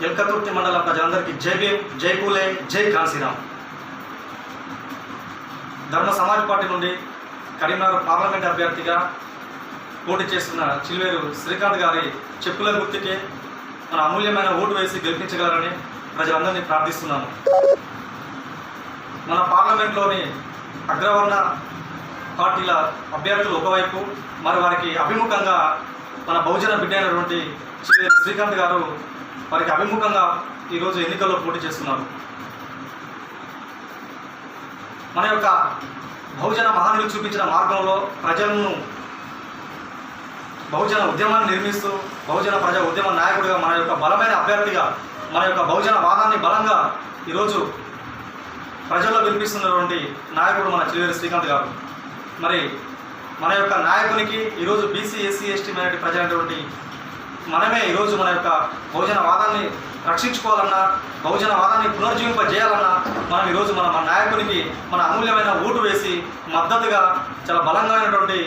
ఎల్కతుర్తి మండల ప్రజలందరికీ జై భీమ్, జై పూలే, జై కాన్సీరామ్. ధర్మ సమాజ్ పార్టీ నుండి కరీంనగర్ పార్లమెంట్ అభ్యర్థిగా పోటీ చేస్తున్న చిల్వేరు శ్రీకాంత్ గారి చెప్పుల గుర్తుకే మన అమూల్యమైన ఓటు వేసి గెలిపించగలరని ప్రజలందరినీ ప్రార్థిస్తున్నాను. మన పార్లమెంట్లోని అగ్రవర్ణ పార్టీల అభ్యర్థులు ఒకవైపు, మరి వారికి అభిముఖంగా మన బహుజన బిడ్డ అయినటువంటి చిల్వేరు శ్రీకాంత్ గారు వారికి అభిముఖంగా ఈరోజు ఎన్నికల్లో పోటీ చేస్తున్నారు. మన యొక్క బహుజన మహానీయులు చూపించిన మార్గంలో ప్రజలను బహుజన ఉద్యమాన్ని నిర్మిస్తూ బహుజన ప్రజా ఉద్యమ నాయకుడిగా మన యొక్క బలమైన అభ్యర్థిగా మన యొక్క బహుజన వాదాన్ని బలంగా ఈరోజు ప్రజల్లో వినిపిస్తున్నటువంటి నాయకుడు మన చిల్వేరు శ్రీకాంత్ గారు. మరి మన యొక్క నాయకునికి ఈరోజు బీసీ, ఎస్సీ, ఎస్టీ మైనారిటీ ప్రజలైనటువంటి మనమే ఈరోజు మన యొక్క బహుజన వాదాన్ని రక్షించుకోవాలన్నా, బహుజన వాదాన్ని పునర్జీవింపజేయాలన్నా మనం ఈరోజు మన నాయకునికి మన అమూల్యమైన ఓటు వేసి మద్దతుగా చాలా బలంగానటువంటి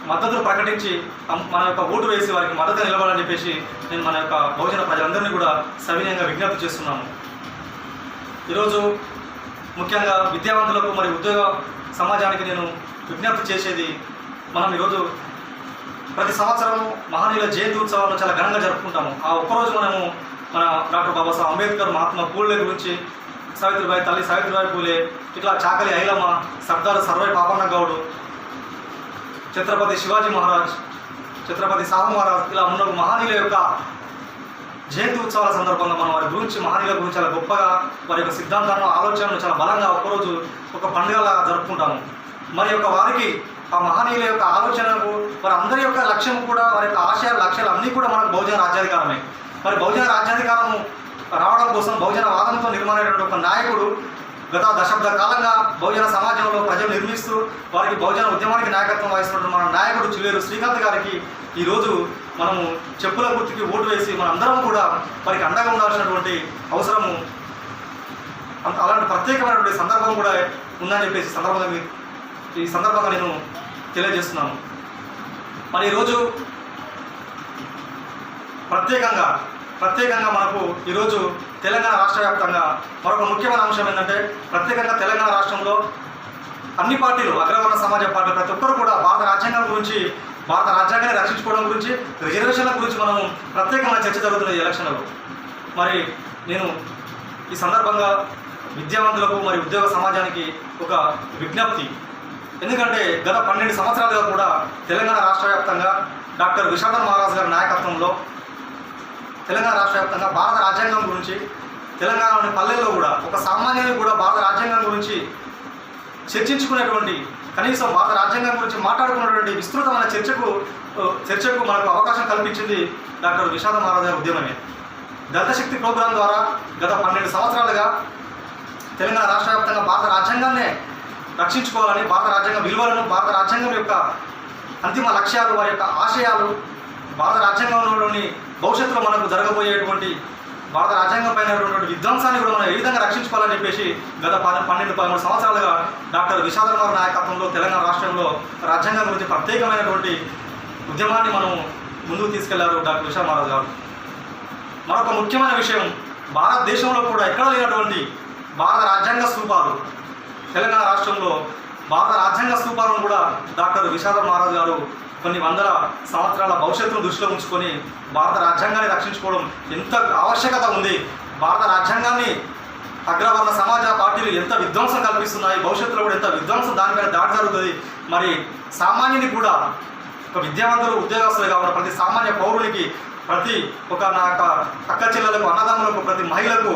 మద్దతును ప్రకటించి మన యొక్క ఓటు వేసి వారికి మద్దతు నిలవాలని చెప్పేసి నేను మన యొక్క బహుజన ప్రజలందరినీ కూడా సవినయంగా విజ్ఞప్తి చేస్తున్నాను. ఈరోజు ముఖ్యంగా విద్యావంతులకు మరి ఉద్యోగ సమాజానికి నేను విజ్ఞప్తి చేసేది, మనం ఈరోజు ప్రతి సంవత్సరం మహనీయుల జయంతి ఉత్సవాలను చాలా ఘనంగా జరుపుకుంటాము. ఆ ఒక్కరోజు మనము మన డాక్టర్ బాబాసాహెబ్ అంబేద్కర్, మహాత్మా పూలే గురించి, సావిత్రిబాయి తల్లి సావిత్రిబాయి పూలే, ఇట్లా చాకలి ఐలమ్మ, సర్దార్ సర్వై పాపన్న గౌడు, ఛత్రపతి శివాజీ మహారాజ్, ఛత్రపతి సాహు మహారాజ్, ఇలా ఉన్న మహనీయుల యొక్క జయంతి ఉత్సవాల సందర్భంగా మనం వారి గురించి, మహనీయుల గురించి చాలా గొప్పగా వారి యొక్క సిద్ధాంతాలను, ఆలోచనలు చాలా బలంగా ఒక్కరోజు ఒక పండుగలా జరుపుకుంటాము. మరి యొక్క వారికి ఆ మహనీయుల యొక్క ఆలోచనకు వారి అందరి యొక్క లక్ష్యం కూడా, వారి యొక్క ఆశయాలు, లక్ష్యాలు అన్నీ కూడా మనకు బహుజన రాజ్యాధికారమే. మరి బహుజన రాజ్యాధికారం రావడం కోసం బహుజన వాదంతో నిర్మాణమైనటువంటి ఒక నాయకుడు గత దశాబ్ద కాలంగా బహుజన సమాజంలో ప్రజలు నిర్మిస్తూ వారికి బహుజన ఉద్యమానికి నాయకత్వం వహిస్తున్నటువంటి మన నాయకుడు చిల్వేరు శ్రీకాంత్ గారికి ఈరోజు మనము చెప్పుల గుర్తుకి ఓటు వేసి మన అందరం కూడా వారికి అండగా ఉండాల్సినటువంటి అవసరము, అలాంటి ప్రత్యేకమైనటువంటి సందర్భం కూడా ఉందని చెప్పేసి ఈ సందర్భంగా నేను తెలియజేస్తున్నాను. మరి ఈరోజు ప్రత్యేకంగా మనకు ఈరోజు తెలంగాణ రాష్ట్ర వ్యాప్తంగా మరొక ముఖ్యమైన అంశం ఏంటంటే, ప్రత్యేకంగా తెలంగాణ రాష్ట్రంలో అన్ని పార్టీలు, అగ్రవర్ణ సమాజ పార్టీలు ప్రతి ఒక్కరు కూడా భారత రాజ్యాంగం గురించి, భారత రాజ్యాంగాన్ని రక్షించుకోవడం గురించి, రిజర్వేషన్ల గురించి మనం ప్రత్యేకమైన చర్చ జరుగుతున్న ఈ ఎలక్షన్లలో. మరి నేను ఈ సందర్భంగా విద్యావంతులకు మరి ఉద్యోగ సమాజానికి ఒక విజ్ఞప్తి, ఎందుకంటే గత 12 సంవత్సరాలుగా కూడా తెలంగాణ రాష్ట్ర వ్యాప్తంగా డాక్టర్ విశాఖ మహారాజ్ గారి నాయకత్వంలో తెలంగాణ రాష్ట్ర వ్యాప్తంగా భారత రాజ్యాంగం గురించి, తెలంగాణలోని పల్లెల్లో కూడా ఒక సామాన్యుని కూడా భారత రాజ్యాంగం గురించి చర్చించుకునేటువంటి, కనీసం భారత రాజ్యాంగం గురించి మాట్లాడుకున్నటువంటి విస్తృతమైన చర్చకు మనకు అవకాశం కల్పించింది డాక్టర్ విశాఖ మహారాజ్ గారి ఉద్యమమే. దళిత శక్తి ప్రోగ్రాం ద్వారా గత 12 సంవత్సరాలుగా తెలంగాణ రాష్ట్ర వ్యాప్తంగా భారత రాజ్యాంగాన్నే రక్షించుకోవాలని, భారత రాజ్యాంగ విలువలను, భారత రాజ్యాంగం యొక్క అంతిమ లక్ష్యాలు, వారి యొక్క ఆశయాలు, భారత రాజ్యాంగంలోని భవిష్యత్తులో మనకు జరగబోయేటువంటి భారత రాజ్యాంగం పైన ఉన్నటువంటి విధ్వంసాన్ని కూడా మనం ఏ విధంగా రక్షించుకోవాలని చెప్పేసి గత 12-13 సంవత్సరాలుగా డాక్టర్ విశాఖ మహారాజ్ నాయకత్వంలో తెలంగాణ రాష్ట్రంలో రాజ్యాంగం గురించి ప్రత్యేకమైనటువంటి ఉద్యమాన్ని మనం ముందుకు తీసుకెళ్లారు డాక్టర్ విశాఖ మహారాజ్ గారు. మరొక ముఖ్యమైన విషయం, భారతదేశంలో కూడా ఎక్కడ లేనటువంటి భారత రాజ్యాంగ స్తూపాలు, తెలంగాణ రాష్ట్రంలో భారత రాజ్యాంగ స్తూపాలను కూడా డాక్టర్ విశాఖ మహారాజ్ గారు కొన్ని వందల సంవత్సరాల భవిష్యత్తును దృష్టిలో ఉంచుకొని భారత రాజ్యాంగాన్ని రక్షించుకోవడం ఎంత ఆవశ్యకత ఉంది, భారత రాజ్యాంగాన్ని అగ్రవర్ణ సమాజ పార్టీలు ఎంత విధ్వంసం కల్పిస్తున్నాయి, భవిష్యత్తులో కూడా ఎంత విధ్వంసం దానిపైన దాడి జరుగుతుంది. మరి సామాన్యునికి కూడా, ఒక విద్యావంతులు, ఉద్యోగస్తులుగా ఉన్న ప్రతి సామాన్య పౌరునికి, ప్రతి ఒక నా యొక్క అక్క చెల్లెలకు, అన్నదమ్ములకు, ప్రతి మహిళకు,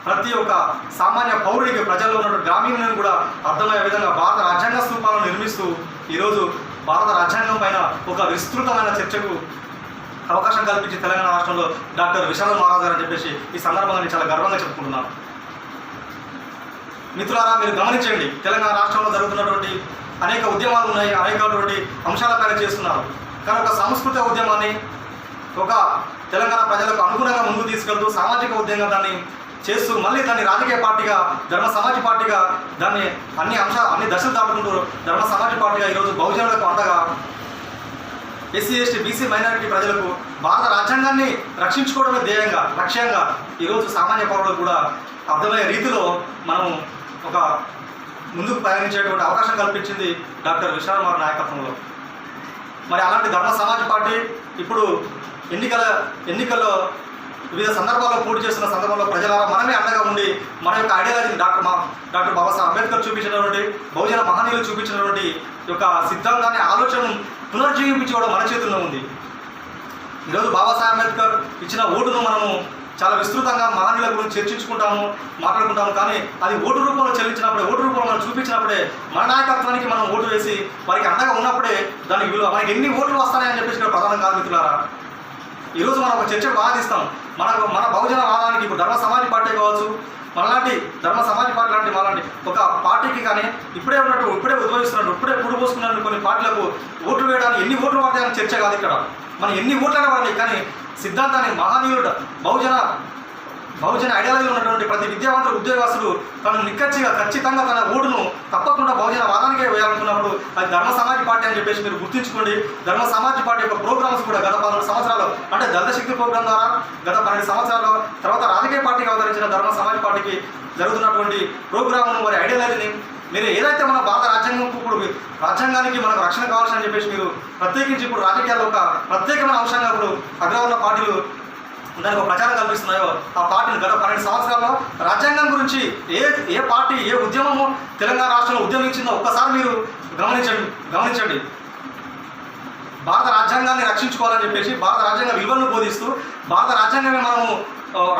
ప్రతి ఒక్క సామాన్య పౌరుడికి, ప్రజల్లో ఉన్నటువంటి గ్రామీణులను కూడా అర్థమయ్యే విధంగా భారత రాజ్యాంగ స్తూపాలను నిర్మిస్తూ ఈరోజు భారత రాజ్యాంగం పైన ఒక విస్తృతమైన చర్చకు అవకాశం కల్పించి తెలంగాణ రాష్ట్రంలో డాక్టర్ విశాఖ మహారాజ్ గారు అని చెప్పేసి ఈ సందర్భంగా నేను చాలా గర్వంగా చెప్పుకుంటున్నాను. మిత్రులారా, మీరు గమనించండి, తెలంగాణ రాష్ట్రంలో జరుగుతున్నటువంటి అనేక ఉద్యమాలు ఉన్నాయి, అనేకటువంటి అంశాలపైన చేస్తున్నారు. కానీ ఒక సాంస్కృతిక ఉద్యమాన్ని ఒక తెలంగాణ ప్రజలకు అనుగుణంగా ముందుకు తీసుకెళ్తూ సామాజిక ఉద్యమంగా దాన్ని చేస్తూ మళ్ళీ దాన్ని రాజకీయ పార్టీగా, ధర్మ సమాజ్ పార్టీగా దాన్ని అన్ని దశలు దాటుకుంటూ ధర్మ సమాజ్ పార్టీగా ఈరోజు బహుజనులకు అండగా, ఎస్సీ, ఎస్టీ, బీసీ మైనారిటీ ప్రజలకు భారత రాజ్యాంగాన్ని రక్షించుకోవడమే ధ్యేయంగా లక్ష్యంగా ఈరోజు సామాన్య పౌరులకు కూడా అర్థమయ్యే రీతిలో మనం ఒక ముందుకు ప్రయాణించేటువంటి అవకాశం కల్పించింది డాక్టర్ విశాల్ కుమార్ నాయకత్వంలో. మరి అలాంటి ధర్మ సమాజ్ పార్టీ ఇప్పుడు ఎన్నికల్లో వివిధ సందర్భాల్లో పోటీ చేస్తున్న సందర్భంలో ప్రజలారా మనమే అండగా ఉండి మన యొక్క ఐడియాలజీని డాక్టర్ బాబాసాహెబ్ అంబేద్కర్ చూపించినటువంటి బహుజన మహనీయులు చూపించినటువంటి యొక్క సిద్ధాంతాన్ని ఆలోచనను పునర్జీవించుకోవడం మన చేతుల్లో ఉంది. ఈరోజు బాబాసాహెబ్ అంబేద్కర్ ఇచ్చిన ఓటును మనము చాలా విస్తృతంగా మహనీయుల గురించి చర్చించుకుంటాము, మాట్లాడుకుంటాము. కానీ అది ఓటు రూపంలో చెల్లించినప్పుడే, ఓటు రూపంలో మనం చూపించినప్పుడే, మన నాయకత్వానికి మనం ఓటు వేసి వారికి అండగా ఉన్నప్పుడే దానికి విలువ. మనకి ఎన్ని ఓట్లు వస్తాయని చెప్పేసి ఇక్కడ ప్రధానం కాదు మిత్రులారా. ఈరోజు మనం ఒక చర్చకు వాదిస్తాం. మన బహుజన వాదానికి ఇప్పుడు ధర్మ సమాజ్ పార్టీ కావచ్చు, మనలాంటి ధర్మ సమాజ్ పార్టీ లాంటి మనలాంటి ఒక పార్టీకి కానీ ఇప్పుడే ఉద్భవిస్తున్నట్టు ఇప్పుడే పుడిపోసుకున్నట్టు కొన్ని పార్టీలకు ఓట్లు వేయడానికి ఎన్ని ఓట్లు పడతాయని చర్చ కాదు ఇక్కడ. మనం ఎన్ని ఓట్లైనా పడాలి, కానీ సిద్ధాంతాన్ని మహనీయుడు బహుజన ఐడియాలజీలో ఉన్నటువంటి ప్రతి విద్యావంతుడు ఉద్యోగస్తుడు తను ఖచ్చితంగా తన ఓటును తప్పకుండా బహుజన వాదానికే వేయాలనుకున్నప్పుడు అది ధర్మ సమాజ్ పార్టీ అని చెప్పేసి మీరు గుర్తుంచుకోండి. ధర్మ సమాజ్ పార్టీ యొక్క ప్రోగ్రామ్స్ కూడా గత 12 సంవత్సరాలు అంటే దళిత శక్తి ప్రోగ్రాం ద్వారా గత 12 సంవత్సరాల్లో తర్వాత రాజకీయ పార్టీకి అవతరించిన ధర్మ సమాజ్ పార్టీకి జరుగుతున్నటువంటి ప్రోగ్రామ్ను మరి ఐడియాలజీని మీరు ఏదైతే మన భారత రాజ్యాంగానికి మనకు రక్షణ కావాల్సిందని చెప్పేసి మీరు ప్రత్యేకించి ఇప్పుడు రాజకీయాల్లో ఒక ప్రత్యేకమైన అంశంగా ఇప్పుడు అగ్రవర్ణ పార్టీలు దానికి ఒక ప్రచారం కల్పిస్తున్నాయో ఆ పార్టీని గత 12 సంవత్సరాల్లో రాజ్యాంగం గురించి ఏ పార్టీ ఏ ఉద్యమము తెలంగాణ రాష్ట్రంలో ఉద్యమించిందో ఒక్కసారి మీరు గమనించండి. భారత రాజ్యాంగాన్ని రక్షించుకోవాలని చెప్పేసి భారత రాజ్యాంగ విలువలను బోధిస్తూ భారత రాజ్యాంగమే మనము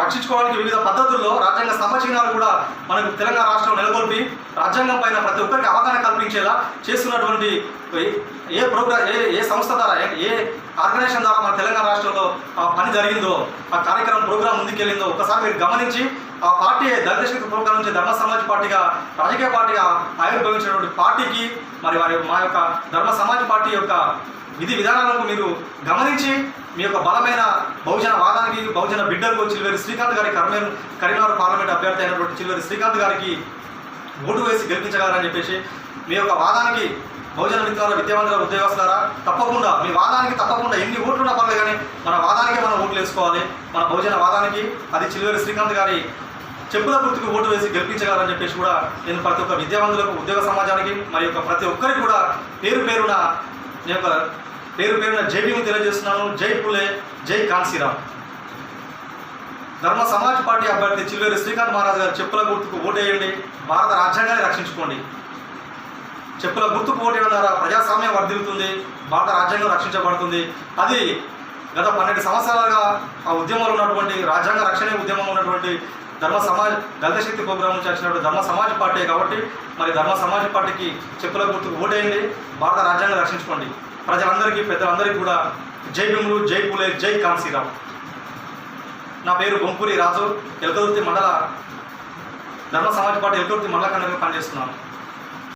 రక్షించుకోవడానికి వివిధ పద్ధతుల్లో రాజ్యాంగ స్తంభచిహ్నాలు కూడా మనకు తెలంగాణ రాష్ట్రంలో నెలకొల్పి రాజ్యాంగం పైన ప్రతి ఒక్కరికి అవగాహన కల్పించేలా చేస్తున్నటువంటి ఏ సంస్థ ద్వారా ఏ ఆర్గనైజేషన్ ద్వారా మన తెలంగాణ రాష్ట్రంలో ఆ పని జరిగిందో, ఆ కార్యక్రమం ప్రోగ్రాం ముందుకెళ్ళిందో ఒకసారి మీరు గమనించి ఆ పార్టీ దళిత శక్తి ప్రోగ్రాం నుంచి ధర్మ సమాజ్ పార్టీగా రాజకీయ పార్టీగా ఆవిర్భవించినటువంటి పార్టీకి మరి మా యొక్క ధర్మ సమాజ్ పార్టీ యొక్క విధి విధానాలకు మీరు గమనించి మీ యొక్క బలమైన బహుజన వాదానికి బహుజన బిడ్డకు చిల్వేరి శ్రీకాంత్ గారి కరీంనగర్ పార్లమెంట్ అభ్యర్థి అయినటువంటి చిల్వేరి శ్రీకాంత్ గారికి ఓటు వేసి గెలిపించగలరని చెప్పేసి మీ యొక్క వాదానికి బహుజన మిత్రుల విద్యావంతుల ఉద్యోగస్తులారా తప్పకుండా మీ వాదానికి తప్పకుండా ఎన్ని ఓట్లున్నా పర్లేదు, కానీ మన వాదానికే మనం ఓట్లు వేసుకోవాలి. మన బహుజన వాదానికి అది చిల్వేరి శ్రీకాంత్ గారి చెప్పుల గుర్తుకు ఓటు వేసి గెలిపించగలరని చెప్పేసి కూడా నేను ప్రతి ఒక్క విద్యావంతులకు ఉద్యోగ సమాజానికి మరి యొక్క ప్రతి ఒక్కరికి కూడా పేరు పేరున జై భీము తెలియజేస్తున్నాను. జై పులే, జై కాన్సీరామ్. ధర్మ సమాజ్ పార్టీ అభ్యర్థి చిల్వేరి శ్రీకాంత్ మహారాజ్ గారు చెప్పుల గుర్తుకు ఓటేయండి, భారత రాజ్యాంగాన్ని రక్షించుకోండి. చెప్పుల గుర్తుకు ఓటేయడం ద్వారా ప్రజాస్వామ్యం వర్ధిల్లుతుంది, భారత రాజ్యాంగం రక్షించబడుతుంది. అది గత 12 సంవత్సరాలుగా ఆ ఉద్యమంలో ఉన్నటువంటి రాజ్యాంగ రక్షణ ఉద్యమంలో ఉన్నటువంటి దళిత శక్తి ప్రోగ్రాం నుంచి వచ్చినటువంటి ధర్మ సమాజ్ పార్టీ కాబట్టి మరి ధర్మ సమాజ్ పార్టీకి చెప్పుల గుర్తుకు ఓటేయండి, భారత రాజ్యాంగం రక్షించుకోండి. ప్రజలందరికీ పెద్దలందరికీ కూడా జై భీములు, జై పులే, జై కాన్సీరామ్. నా పేరు బొంపూరి రాజు, ఎల్కదుర్తి మండల ధర్మ సమాజ్ పార్టీ ఎల్కదుర్తి మండల కన్వీనర్గా పనిచేస్తున్నాను.